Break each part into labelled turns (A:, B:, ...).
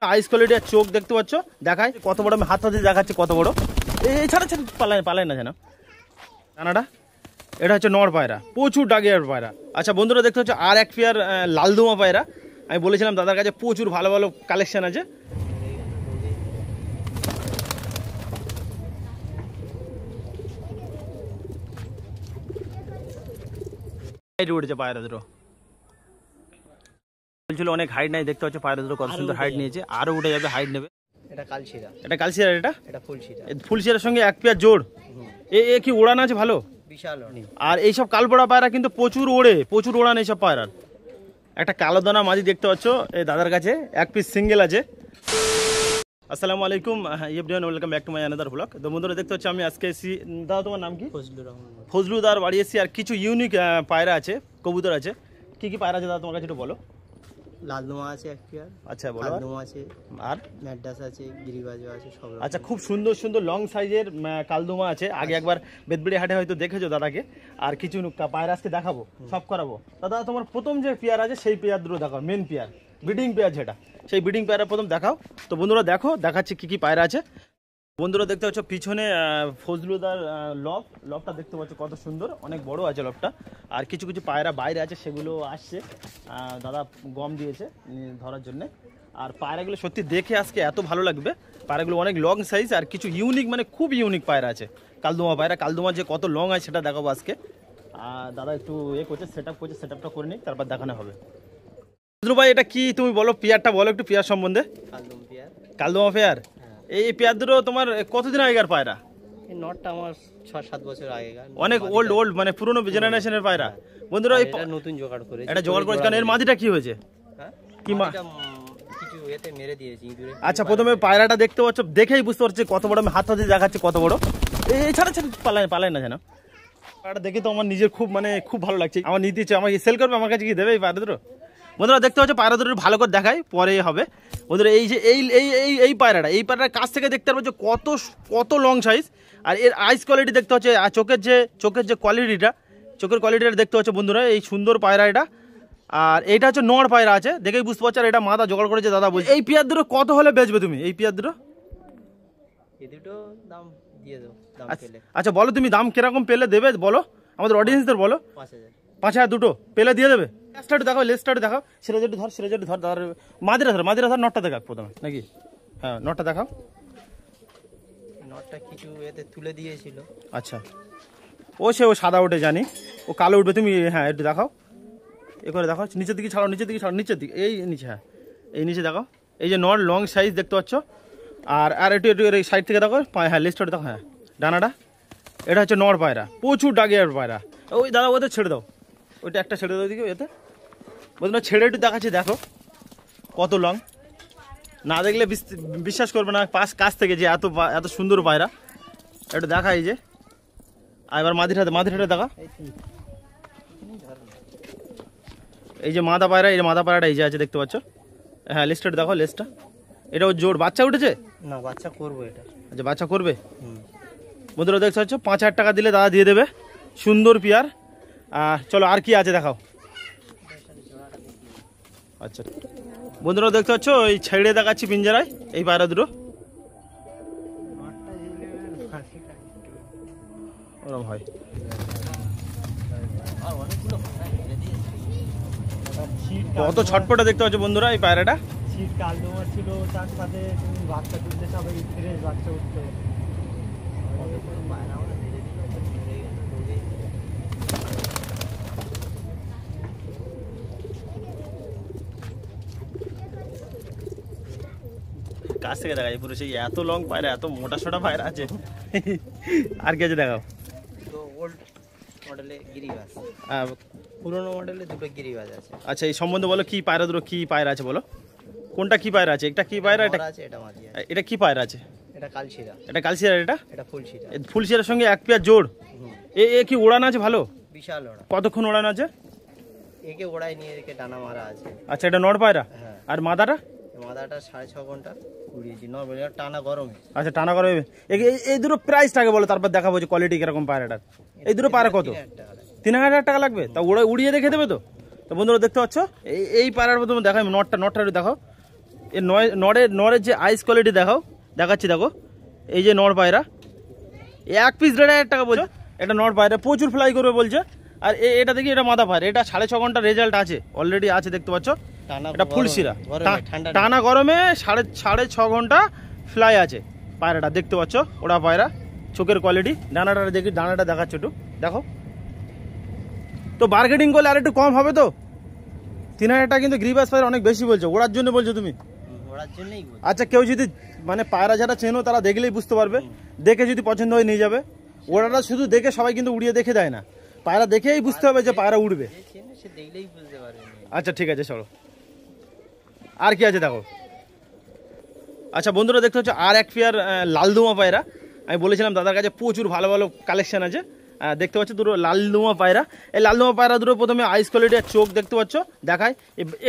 A: আইস কোয়ালিটির চোখ দেখতে পাচ্ছ, দেখায় কত বড়, আমি হাত হাতে দেখাচ্ছি কত বড়। এই ছাড়া ছাড়া পালায় না যেন দানাটা। এটা হচ্ছে নর পায়রা, প্রচুর ডাগিয়ার পায়রা। আচ্ছা বন্ধুরা দেখতে হচ্ছে আর এক পেয়ার লালদুমা পায়রা। আমি বলেছিলাম দাদার কাছে প্রচুর ভালো ভালো কালেকশন আছে। উঠেছে পায়রা দুটো, বলছিল অনেক হাইট নাই, দেখতে পাচ্ছ পায়রা দুটো কত সুন্দর হাইট নিয়েছে, আরো উঠে যাবে, হাইট নেবে।
B: এটা কালশিরা,
A: এটা কালশিরা, এটা
B: ফুলশিরা।
A: ফুলশিরার সঙ্গে এক পেয়ার জোড়। এ কি ওড়ান আছে ভালো,
B: বিশাল।
A: আর এইসব কালপোড়া পায়রা কিন্তু প্রচুর ওড়ে, প্রচুর ওড়ান এইসব পায়রার। একটা কালো দানা মাঝি দেখতে পাচ্ছ এই দাদার কাছে, এক পিস সিঙ্গেল আছে। আসসালামু আলাইকুম, everyone, welcome back to my another blog. তো বন্ধুরা দেখতে পাচ্ছ আমি আজকে এসেছি, দাদা তোমার নাম কি? ফজলুদার বাড়ি এসেছি। আর কিছু ইউনিক পায়রা আছে, কবুতর আছে। কি কি পায়রা আছে দাদা তোমার কাছে একটু বলো।
B: লালদুমা আছে এক পেয়ার।
A: আচ্ছা বলো।
B: লালদুমা আছে,
A: আর
B: ম্যাড্রাস আছে, গিরিবাজও আছে, সব।
A: আচ্ছা, খুব সুন্দর সুন্দর লং সাইজের কালদুমা আছে। আগে একবার বেদবেড়ি হাটে হয়তো দেখেছো দাদাকে। আর কিছু পায়রা আজকে দেখাবো, সব করাবো। দাদা তোমার প্রথম যে পেয়ার আছে সেই পেয়ার দুটো দেখাও, মেন পেয়ার, ব্রিডিং পেয়ার যেটা, সেই ব্রিডিং পেয়ারটা প্রথম দেখাও। তো বন্ধুরা দেখো, দেখাচ্ছি কি কি পায়রা আছে। বন্ধুরা দেখতে পাচ্ছ পিছনে ফজলুদার লবটা দেখতে পাচ্ছ কত সুন্দর, অনেক বড় আছে লবটা। আর কিছু কিছু পায়রা বাইরে আছে, সেগুলো আসছে, দাদা গম দিয়েছে ধরার জন্য। আর পায়রাগুলো সত্যি দেখে আজকে এত ভালো লাগবে। পায়রাগুলো অনেক লং সাইজ, আর কিছু ইউনিক, মানে খুব ইউনিক পায়রা আছে। কালদুমা পায়রা, কালদুমা যে কত লং আছে সেটা দেখাবো আজকে। আর দাদা একটু করছে, সেট আপ করে নিই, তারপর দেখানো হবে। ফজলু ভাই এটা কি তুমি বলো, পেয়ারটা বলো একটু, পেয়ার সম্বন্ধে। কালদুমা পেয়ার। এই পেয়ার দুটো তোমার কতদিন আগেকার পায়রা?
B: এই নটটা আমার 6-7 বছর আগেকার,
A: অনেক ওল্ড, মানে পুরনো জেনারেশনের পায়রা। বন্ধুরা
B: এটা নতুন জোগাড় করেছে,
A: এটা জোগাড় করেছে। কারণ এর মাদিটা কি হয়েছে?
B: কি কিছু এতে মেরে দিয়েছি ইঁদুরে।
A: আচ্ছা, প্রথমে পায়রাটা দেখতে পাচ্ছ, দেখেই বুঝতে পারছি কত বড়, আমি হাত হাতে দেখাচ্ছি কত বড়। এই ছাড়া পালায় না যেন পায়রাটা দেখে তো আমার নিজের খুব ভালো লাগছে। আমার নিতে ইচ্ছে, আমাকে সেল করবে, আমার কাছে কি দেবে এই পায়রা দুটো? বন্ধুরা দেখতে পাচ্ছ পায়রা দুটো ভালো করে দেখাই, পরে হবে। বন্ধুরা এই যে এই পায়রাটার কাছ থেকে দেখতে পাচ্ছ কত লং সাইজ। আর এর আইস কোয়ালিটি দেখতে হচ্ছে, আর চোখের যে কোয়ালিটিটা দেখতে হচ্ছে বন্ধুরা, এই সুন্দর পায়রা এটা। আর এইটা হচ্ছে নড় পায়রা আছে, দেখেই বুঝতে পারছো। আর এটা মাথা জোগাড় করেছে দাদা বলছে। এই পেয়ার দুটো কত হলে বেচবে তুমি এই পেয়ার দুটো?
B: এই দুটো দাম দিয়ে দাও, দাম পেলে।
A: আচ্ছা বলো তুমি, দাম কিরকম পেলে দেবে বলো, আমাদের অডিয়েন্সদের বলো। 5,000 দুটো পেলে দিয়ে দেবে। লেসটা দেখাও, দেখাও। সিরাজ ধর দাদার মাদিরা ধর নটটা দেখা প্রথমে নাকি? হ্যাঁ, নটটা দেখাও।
B: নটটা কিছু এতে তুলে দিয়েছিল।
A: আচ্ছা, ও সাদা উঠে জানি, ও কালো উঠবে। তুমি হ্যাঁ একটু দেখাও, এ করে দেখাও। নিচের দিকে ছাড়াও, নিচের দিকে, এই নিচে, হ্যাঁ এই নিচে দেখাও। এই যে নট লং সাইজ দেখতে পাচ্ছ। আর একটু এই সাইড থেকে দেখো, হ্যাঁ লেসটা দেখো, হ্যাঁ ডানাটা। এটা হচ্ছে নর পায়রা, প্রচুর ডাগিয়ার পায়রা। ওই দাদা ওদের ছেড়ে দাও, ওইটা একটা ছেড়ে দাও দিকে, এতে বলতে ছেড়ে একটু দেখাচ্ছি, দেখো কত লং। না দেখলে বিশ্বাস করবে না কাছ থেকে যে এত সুন্দর পায়রা। একটু দেখা, এই যে। আর এবার মাদির হাতে দেখা, এই যে মাদা পায়রা, এই মাদা পায়রাটা এই যে আছে দেখতে পাচ্ছ। হ্যাঁ লেসটা দেখো, লেসটা। এটা ওর জোর বাচ্চা উঠেছে
B: না, বাচ্চা করবো এটা।
A: আচ্ছা, বাচ্চা করবে। বন্ধুরা দেখতে পাচ্ছ 5,000 টাকা দিলে দাদা দিয়ে দেবে, সুন্দর পেয়ার। চলো আর কি আছে দেখাও। আচ্ছা বন্ধুরা দেখতে পাচ্ছ, এই ছেড়ে দেখাচ্ছি পিঞ্জারায় এই পায়রা দুটো। ওরম হয়, কত ছটপটে দেখতে পাচ্ছ বন্ধুরা এই পায়রাটা।
B: কালদুমার ছিল, তার সাথে তুমি বাচ্চা তুলতে, সবাই ফ্রেশ বাচ্চা উঠতে।
A: কাছ থেকে দেখা যায় পুরো সেই এত লং পায়রা, এত মোটা সোটা পায়রা আছে। আর কি আছে দেখাও।
B: তো ওল্ড মডেলে গিরিবাজ, পুরোনো মডেলে দুটো গিরিবাজ আছে।
A: আচ্ছা, এই সম্বন্ধে বলো, কি পায়রা দুটো, কি পায়রা আছে বলো, কোনটা কি পায়রা আছে? এটা কি পায়রা, এটা
B: আছে, এটা মাদি আছে।
A: এটা কি পায়রা আছে?
B: এটা কালশিরা,
A: এটা
B: ফুলশিরা।
A: ফুলশিরার সঙ্গে এক পেয়ার জোড়। এ কি ওড়ান আছে ভালো?
B: বিশাল ওড়া।
A: কতক্ষণ ওড়ান আছে?
B: একে ওড়াই নিয়ে একে ডানা মারা আছে।
A: আচ্ছা, এটা নড় পায়রা।
B: হ্যাঁ।
A: আর মাদাটা?
B: মাদাটা 6.5 ঘন্টা উড়িয়েছি, নর্মালি টানা গরমে।
A: আচ্ছা, টানা করে। এই দুটো প্রাইসটাকে বলো, তারপর দেখাবো যে কোয়ালিটি কিরকম পায়রাটার। এই দুটো পায়রা কত? 3,000 টাকা লাগবে? তা ওরা উড়িয়ে দেখে দেবে তো? তো বন্ধুরা দেখতে পাচ্ছ এই পায়রার মধ্যে দেখাই, নটটা একটু দেখো। এর নরের যে আইস কোয়ালিটি দেখাচ্ছি দেখো, এই যে নর পায়রা, এক পিস 1,500 টাকা বলছে। এটা নর পায়রা প্রচুর ফ্লাই করবে বলছে। আর এটা দেখি এটা মাদা পায়রা, এটা 6.5 ঘন্টা রেজাল্ট আছে, অলরেডি আছে দেখতে পাচ্ছ। এটা ফুলশিরা, টানা গরমে 6.5 ঘন্টা ফ্লাই আছে পায়রাটা দেখতে পাচ্ছ। ওরা পায়রা চোখের কোয়ালিটি, ডানাটা দেখি, ডানাটা দেখাচ্ছ একটু দেখো। তো বার্গেটিং করলে আর একটু কম হবে তো? 3,000 টাকা কিন্তু গ্রিবাস পায়রা অনেক বেশি বলছো, ওড়ার জন্য বলছো তুমি?
B: ওড়ার জন্যই।
A: আচ্ছা, কেউ যদি মানে পায়রা যারা চেনো তারা দেখলেই বুঝতে পারবে, দেখে যদি পছন্দ হয় নিয়ে যাবে। ওড়াটা শুধু দেখে সবাই কিন্তু উড়িয়ে দেখে দেয় না, পায়রা দেখেই বুঝতে হবে যে পায়রা উড়বে।
B: সে দেখলেই বুঝতে পারবে।
A: আচ্ছা ঠিক আছে, চলো আর কি আছে দেখো। আচ্ছা বন্ধুরা, দেখতে হচ্ছে আর এক পেয়ার লালদুমা পায়রা। আমি বলেছিলাম দাদার কাছে প্রচুর ভালো ভালো কালেকশন আছে। দেখতে পাচ্ছ দুটো লালদুমা পায়রা। এই লালদুমা পায়রা দুটো প্রথমে আইস কোয়ালিটি আর চোখ দেখতে পাচ্ছ, দেখায়।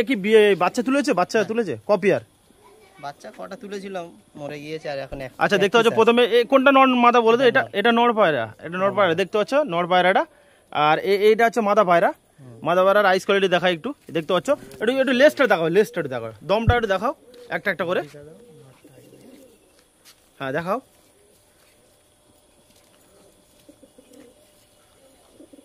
A: এ কি বাচ্চা তুলেছে? বাচ্চা তুলেছে কপিয়ার
B: বাচ্চা কটা তুলেছিলাম, মরে গিয়েছে। আর এখন
A: আচ্ছা দেখতে পাচ্ছ প্রথমে কোনটা নর মাদা বলে তো? এটা নর পায়রা, এটা নর পায়রা দেখতে পাচ্ছ, নর পায়রাটা। আর এইটা হচ্ছে মাদা পায়রা। মাদা পায়রার আইস কোয়ালিটি দেখায় একটু, দেখতে পাচ্ছ। একটু লেজটা দেখাও, লেজটা একটু দেখাও, দমটা একটু দেখাও একটা একটা করে। হ্যাঁ দেখাও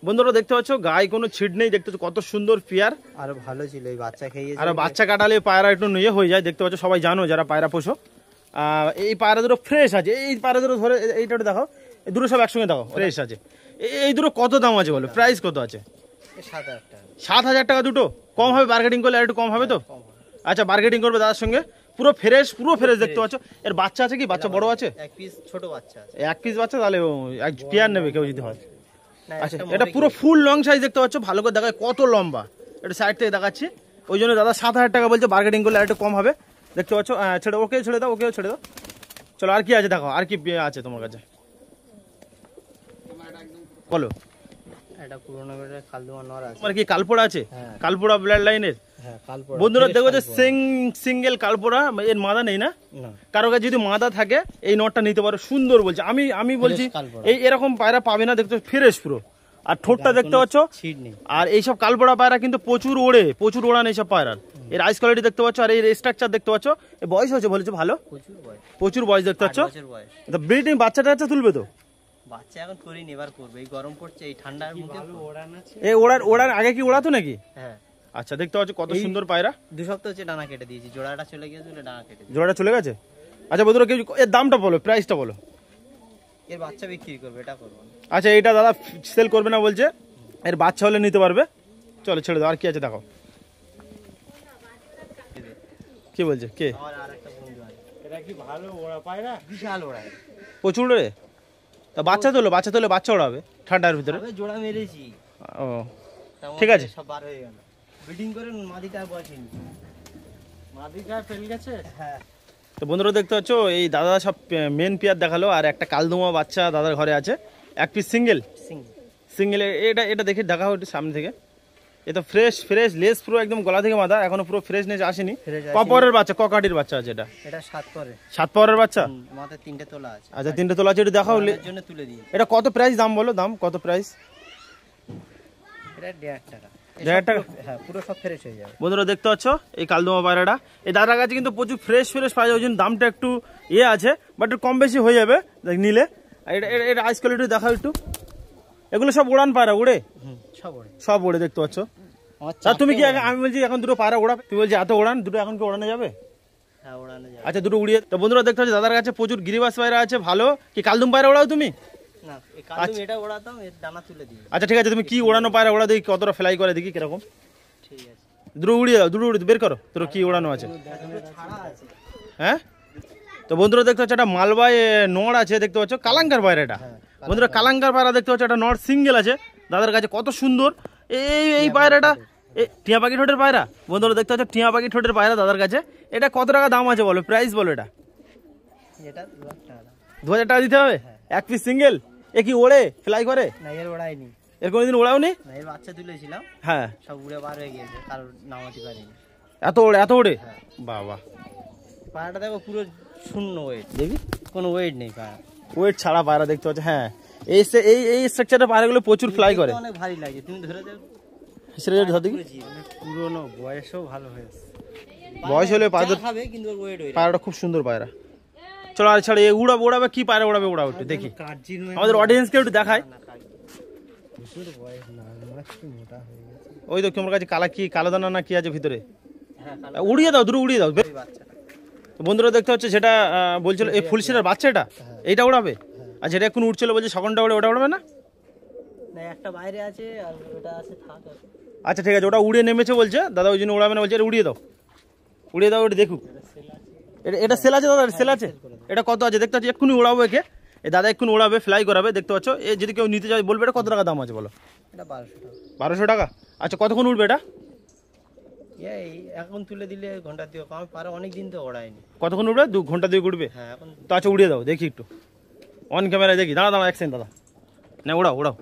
A: বন্ধুরা, দেখতে পাচ্ছ গায়ে কোনো ছিট নেই, দেখতে পাচ্ছ কত সুন্দর পেয়ার।
B: আরো ভালো ছিল, এই বাচ্চা খেয়ে
A: আর বাচ্চা কাটালে পায়রা একটু নিয়ে হয়ে যায়, দেখতে পাচ্ছ সবাই জানো যারা পায়রা পোষো। এই পায়রা দুটো ফ্রেশ আছে, এই পায়রা দুটো ধরে এইটা একটু দেখাও, এই দুটো সব একসঙ্গে দেখাও, ফ্রেশ আছে। এই দুটো কত দাম আছে বলো, প্রাইস কত আছে?
B: 7,000 টাকা।
A: 7,000 টাকা দুটো? কম হবে, বার্গেটিং করলে আর একটু কম হবে তো? আচ্ছা বার্গেটিং করবে দাদার সঙ্গে। পুরো ফ্রেশ, পুরো ফ্রেশ দেখতে পাচ্ছ। এর বাচ্চা আছে কি? বাচ্চা বড় আছে?
B: এক পিস ছোট বাচ্চা আছে।
A: এক পিস বাচ্চা, তাহলে এক পেয়ার নেবে কেউ যদি হয়। আচ্ছা এটা পুরো ফুল লং সাইজ দেখতে পাচ্ছ, ভালো করে দেখায় কত লম্বা। এটা সাইড থেকে দেখাচ্ছি, ওই জন্য দাদা 7,000 টাকা বলছে। বার্গেটিং করলে আর একটু কম হবে দেখতে পাচ্ছ। ছেড়ে ওকে ছেড়ে দাও, ওকেও ছেড়ে দাও। চলো আর কি আছে দেখো, আর কি আছে তোমার কাছে বলো।
B: এটা পুরোনো কালদুমা নর আছে।
A: তোমার কি কালপোড়া আছে? কালপোড়া ব্লাড লাইনের।
B: কালপোড়া
A: বন্ধুরা দেখো যে সিঙ্গেল কালপোড়া, এর মাদা নেই না? কারো কাছে যদি মাদা থাকে এই নটটা নিতে পারো, সুন্দর বলছে। আমি বলছি এই এরকম পায়রা পাবে না, দেখতে ফ্রেশ পুরো। আর ঠোঁটটা দেখতে পাচ্ছ। আর এইসব কালপোড়া পায়রা কিন্তু প্রচুর ওড়ে, প্রচুর ওড়ান এইসব পায়রার। এর আইস কোয়ালিটি দেখতে পাচ্ছ, আর এর স্ট্রাকচার দেখতে পাচ্ছ। এই বয়স হয়েছে বলেছে ভালো, প্রচুর বয়স দেখতে পাচ্ছ। ব্রিডিং বাচ্চাটা তুলবে তো?
B: বাচ্চা এখন করিনি, এবার করবে। এই গরম পড়ছে, এই ঠান্ডার মধ্যে ওড়ান আছে।
A: এই ওড়ার আগে কি ওড়াতো নাকি?
B: হ্যাঁ।
A: আচ্ছা দেখতে পাচ্ছ কত সুন্দর পায়রা।
B: 2 সপ্তাহ হচ্ছে ডানা কেটে দিয়েছি, জোড়াটা চলে গিয়েছিল, ডানা কেটে দিয়েছি।
A: জোড়াটা চলে গেছে? আচ্ছা বন্ধুরা, এর দামটা বলো, প্রাইসটা বলো।
B: এর বাচ্চা বিক্রি করবে, এটা করবো না।
A: আচ্ছা এটা দাদা সেল করবে না বলছে, এর বাচ্চা হলে নিতে পারবে। চলো ছেড়ে দাও, আর কি আছে দেখো। কি বলছে কে?
B: আমার আরেকটা বন্ধু আছে। এটা কি ভালো ওড়া পায়রা? বিশাল ওড়ায়,
A: প্রচুর রে। তা বাচ্চা তোলো, বাচ্চা ওড়াবে ঠান্ডার ভিতরে।
B: জোড়া মেরেছি।
A: ও ঠিক আছে,
B: সব বার হয়ে গেল। ব্রিডিং করে মাদিটা বসেনি, মাদিটা ফেল গেছে। হ্যাঁ।
A: তো বন্ধুরা দেখতে পাচ্ছ এই দাদা সব মেন পেয়ার দেখালো, আর একটা কালদুমা বাচ্চা দাদার ঘরে আছে, এক পিস সিঙ্গেল। এটা দেখে দেখাও একটু সামনে থেকে। এটা ফ্রেশ লেস পুরো একদম গলা থেকে মাথা, এখনো পুরো ফ্রেশনেস আসেনি। কপরের বাচ্চা, ককাটির বাচ্চা আছে এটা?
B: এটা 7 পরে।
A: 7 পরের বাচ্চা?
B: মাথায় 3টে তোলা আছে।
A: আচ্ছা 3টে তোলা আছে, এটা দেখাও।
B: এর জন্য তুলে দিই।
A: এটা কত প্রাইস? দাম বলো, দাম কত প্রাইস?
B: এটা 1,500 টাকা।
A: 1,500 টাকা?
B: হ্যাঁ, পুরো সব ফ্রেশ হয়ে যাবে।
A: বন্ধুরা দেখতে পাচ্ছ এই কালদুমা পায়রাটা, এই দাদার কাছে কিন্তু প্রচুর ফ্রেশ পাওয়া যায়, ওই জন্য দামটা একটু আছে, বাট কম বেশি হয়ে যাবে নিলে। এটা আইস কোয়ালিটি দেখাও একটু। এগুলো সব উড়ান পায়রা, উড়ে? সব উড়ে দেখতে পাচ্ছ। তুমি কি আমি বলছি এখন দুটো পায়রা ওড়া, তুই বলছি এত ওড়ান, দুটো এখন কি ওড়ানো যাবে?
B: হ্যাঁ ওড়ানো যাবে।
A: আচ্ছা দুটো উড়িয়ে। তো বন্ধুরা দেখতে পাচ্ছ দাদার কাছে প্রচুর গিরিবাস পায়রা আছে ভালো। কি কালদুম পায়রা ওড়াও তুমি?
B: না, এই কালদুম এটা ওড়াতাম, এর দানা তুলে দিই।
A: আচ্ছা ঠিক আছে, তুমি কি ওড়ানো পায়রা ওড়া দেখি, কতটা ফ্লাই করে দেখি কিরকম।
B: ঠিক আছে,
A: দুটো উড়িয়ে দাও, দুটো উড়িয়ে বের করো, তোর কি ওড়ানো আছে। হ্যাঁ তো বন্ধুরা দেখতে পাচ্ছ একটা মালবাই নড় আছে, দেখতে পাচ্ছ কালাঙ্কার পায়রা এটা। বন্ধুরা কালাঙ্কার পায়রা দেখতে পাচ্ছ, একটা নড় সিঙ্গেল আছে দাদার কাছে, কত সুন্দর এই পায়রাটা। টিয়া পাখি ঠোঁটের পায়রা। বন্ধুরা দেখতে পাচ্ছ টিয়া পাখি ঠোঁটের পায়রা দাদার কাছে। এটা কত টাকা দাম আছে বলো, প্রাইস বলো। এটা 2,000 টাকা দিতে হবে এক পিস সিঙ্গেল। এ কি ওড়ে, ফ্লাই করে?
B: না, এর ওড়াইনি।
A: এর কোনোদিন ওড়াওনি?
B: না, এর বাচ্চা তুলেছিলাম।
A: হ্যাঁ,
B: সব উড়ে বার হয়ে গিয়েছে, কারোর নামাতে পারিনি।
A: এত ওড়ে? বাবা,
B: পায়রাটা দেখো পুরো শূন্য ওয়েট,
A: দেখি
B: কোনো ওয়েট নেই পায়রা,
A: ওয়েট ছাড়া পায়রা দেখতে পাচ্ছ। হ্যাঁ এই স্ট্রাকচারের পায়রাগুলো প্রচুর ফ্লাই করে,
B: অনেক ভারী লাগে। তুমি ধরে দাও,
A: সেটা দেখি
B: পুরনো বয়সও ভালো হয়েছে।
A: বয়স হলে পায়রা
B: খাবে কিন্তু ওয়েট হয়ে
A: পায়রাটা খুব সুন্দর পায়রা। চলো আর ছাড়ে উড়াবে কি পায়রা উড়াবে ওড়াও একটু দেখি, আমাদের অডিয়েন্সকে একটু দেখায়। ওই তো তোমার কাছে কালো দানা না কি আছে ভিতরে, উড়িয়ে দাও দুটো উড়িয়ে দাও। বন্ধুরা দেখতে হচ্ছে সেটা বলছিল এই ফুলশিরার বাচ্চাটা এইটা উড়াবে, আর যেটা এখন উঠছিল বলছে সগনটা উড়ে ওটা উড়াবে না?
B: একটা বাইরে আছে আর ওটা আছে থাক।
A: আচ্ছা ঠিক আছে, ওটা উড়ে নেমেছে বলছে দাদা, ওই জন্য উড়াবে না বলছে। এটা উড়িয়ে দাও ওটা দেখুক। এটা সেল আছে দাদা, সেল আছে। এটা কত আছে দেখতে পাচ্ছি, এক্ষুনি উড়াবো একে। এই দাদা এক্ষুনি উড়াবে, ফ্লাই করাবে দেখতে পাচ্ছ। এ যদি কেউ নিতে চায় বলবে এটা কত টাকা দাম আছে বলো?
B: এটা 1200 টাকা।
A: 1200 টাকা। আচ্ছা কতক্ষণ উঠবে এটা?
B: এই এখন তুলে দিলে ঘন্টা দুয়েক, আমি পারে অনেক দিন তো ওড়াইনি।
A: কতক্ষণ উঠবে? 2 ঘন্টা 2 উঠবে।
B: হ্যাঁ এখন
A: তো আচ্ছা উড়িয়ে দাও দেখি একটু, অন ক্যামেরায় দেখি। দাঁড়া এক সেকেন্ড দাদা, না উড়াও।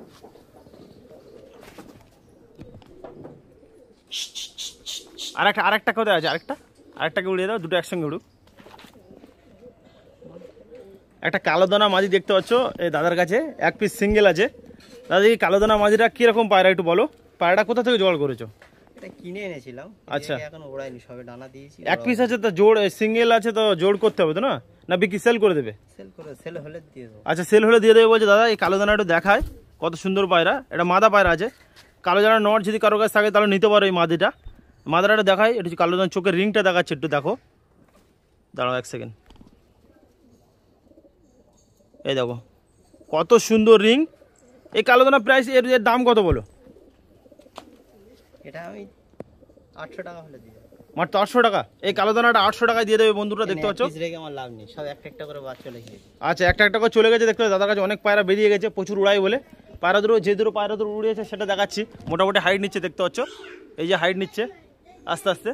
A: আরেকটা কোথায় আছে? আরেকটাকে উড়িয়ে দাও, দুটো একসঙ্গে উড়ুক। একটা কালো দানা মাঝি দেখতে পাচ্ছ এই দাদার কাছে, 1 পিস সিঙ্গেল আছে। দাদা এই কালো দানা মাঝিটা কিরকম পায়রা একটু বলো, পায়রাটা কোথা থেকে জোগাড় করেছো?
B: এটা কিনে এনেছিলাম।
A: আচ্ছা
B: এখন ওড়াইনি, সবে ডানা দিয়েছি।
A: 1 পিস আছে তো জোড় সিঙ্গেল আছে তো জোড় করতে হবে তো না বিক্রি সেল করে দেবে?
B: সেল হলে দিয়ে দেবো।
A: আচ্ছা সেল হলে দিয়ে দেবে বলছে দাদা। এই কালো দানা একটু দেখায়, কত সুন্দর পায়রা। এটা মাদা পায়রা আছে, কালো দানা নট যদি কারো কাছে থাকে তাহলে নিতে পারো। এই মাদাটা দেখায়, এটা কালো দানা চোখের রিংটা দেখাচ্ছে, একটু দেখো। দাঁড়াও 1 সেকেন্ড, এই দেখো কত সুন্দর রিং। এই কালো দানা প্রাইস এর দাম কত বলো?
B: এটা আমি 800 টাকা হলে দিয়ে দেবো।
A: মাত্র 800 টাকা। এই কালো দানাটা 800 টাকায় দিয়ে দেবে বন্ধুরা, দেখতে পাচ্ছ।
B: রেখে আমার লাভ নেই, সব একটা করে বাচ্চা চলে গিয়েছে।
A: আচ্ছা একটা করে চলে গেছে দেখতে পাচ্ছ। দাদার কাছে অনেক পায়রা বেরিয়ে গেছে, প্রচুর উড়াই বলে। পায়রা দুটো পায়রা উড়িয়েছে সেটা দেখাচ্ছি। মোটামুটি হাইট নিচ্ছে দেখতে পাচ্ছ, এই যে হাইট নিচ্ছে আস্তে আস্তে।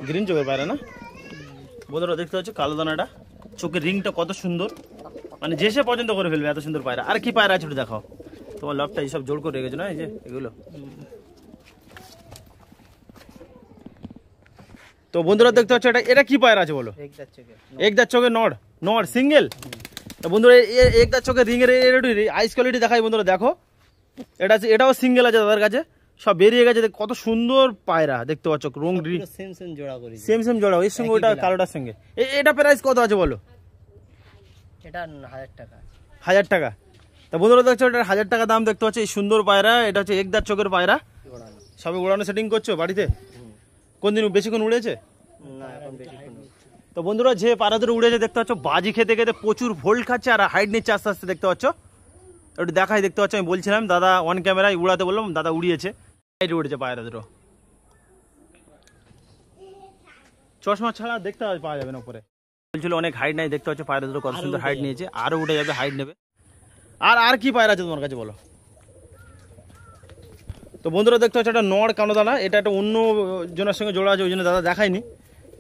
A: গ্রিন চোখের পায়রা না বন্ধুরা, দেখতে পাচ্ছ কালো দানাটা, চোখের রিংটা কত সুন্দর, মানে যে সে পছন্দ করে ফেলবে এত সুন্দর পায়রা। আর কি পায়রা আছে একটু দেখাও, তোমার লবটা এইসব জোর করে রেখেছো না, এই যে এগুলো। তো বন্ধুরা দেখতে পাচ্ছ এটা কি পায়রা আছে বলো? একদার চোখের নড় সিঙ্গেল। তো বন্ধুরা একদার চোখের রিং এর আইস কোয়ালিটি দেখাই বন্ধুরা, দেখো এটাও সিঙ্গেল আছে দাদার কাছে, সব বেরিয়ে গেছে। কত সুন্দর পায়রা দেখতে পাচ্ছ, রং সেম জোড়া এর সঙ্গে ওটা কালোটার সঙ্গে। এটা প্রাইস কত আছে বলো?
B: এটা 1000 টাকা।
A: 1000 টাকা। তা বন্ধুরা দেখছো এটা 1000 টাকা দাম দেখতে পাচ্ছ। এই সুন্দর পায়রা, এটা হচ্ছে একদার চোখের পায়রা। সবে উড়ানো সেটিং করছো বাড়িতে? কোন দিন বেশিক্ষণ উড়েছে?
B: না এখন বেশিক্ষণ।
A: তো বন্ধুরা যে পায়রাদের উড়েছে দেখতে পাচ্ছ, বাজি খেতে প্রচুর ভোল্ট খাচ্ছে আর হাইট নিচ্ছে আস্তে আস্তে দেখতে পাচ্ছ। একটু দেখাই দেখতে পাচ্ছ, আমি বলছিলাম দাদা অন ক্যামেরায় উড়াতে বললাম, দাদা উড়িয়েছে, হাইট উড়েছে পায়রা দুটো। চশমা ছাড়া দেখতে পাওয়া যাবে না উপরে, বলছিল অনেক হাইট নাই। দেখতে পাচ্ছ পায়রা দুটো কত সুন্দর হাইট নিয়েছে, আরো উঠে যাবে, হাইট নেবে। আর কি পায়রা আছে তোমার কাছে বলো? তো বন্ধুরা দেখতে পাচ্ছ এটা নড় কালো দানা, এটা একটা অন্য জনের সঙ্গে জোড়া আছে, ওই জন্য দাদা দেখায়নি।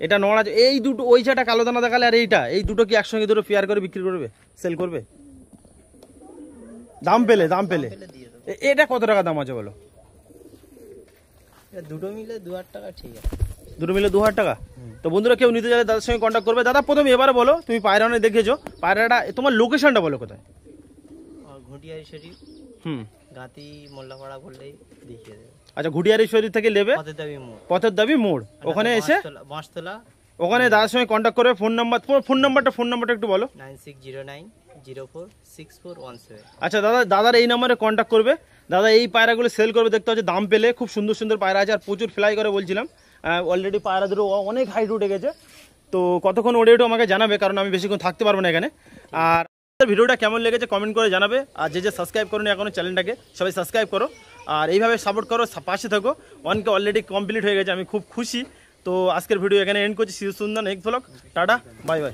A: এটা নড় আছে। এই দুটো, ওই চাটা কালো দানা দেখালে আর এই দুটো কি একসঙ্গে দুটো পেয়ার করে বিক্রি করবে, সেল করবে? দাম পেলে এটা কত টাকা দাম আছে বলো?
B: দুটো মিলে 2000 টাকা। ঠিক আছে,
A: দুটো মিলে 2000 টাকা। তো বন্ধুরা কেউ নিতে চাইলে দাদার সঙ্গে কন্ট্যাক্ট করবে। দাদা প্রথমে এবারে বলো, তুমি পায়রা অনেক দেখেছো, পায়রাটা তোমার লোকেশনটা বলো কোথায়?
B: ঘুটিয়ারি শরীফ, গাতি মোল্লাপাড়া বললেই দেখিয়ে দেবে।
A: আচ্ছা ঘুটিয়ারি শরীফ থেকে নেবে, পথের দাবি মোড়, ওখানে এসে
B: বাঁশতলা,
A: ওখানে দাদার সঙ্গে কন্ট্যাক্ট করবে। ফোন নাম্বারটা একটু বলো।
B: 9609046417।
A: আচ্ছা দাদার এই নাম্বারে কন্ট্যাক্ট করবে। দাদা এই পায়রাগুলো সেল করবে দেখতে হচ্ছে, দাম পেলে। খুব সুন্দর সুন্দর পায়রা আছে আর প্রচুর ফ্লাই করে বলছিলাম। অলরেডি পায়রা দুটো অনেক হাইট উঠে গেছে। তো কতক্ষণ ওঠে আমাকে জানাবে, কারণ আমি বেশিক্ষণ থাকতে পারবো না এখানে। আর ভিডিওটা কেমন লেগেছে কমেন্ট করে জানাবে। আর যে সাবস্ক্রাইব করো এখনো চ্যানেলটাকে, সবাই সাবস্ক্রাইব করো আর এইভাবে সাপোর্ট করো, পাশে থাকো। অনকে অলরেডি কমপ্লিট হয়ে গেছে, আমি খুব খুশি। তো আজকের ভিডিও এখানে এন্ড করছি। সিউ সুন্দর next blog, tata, bye bye.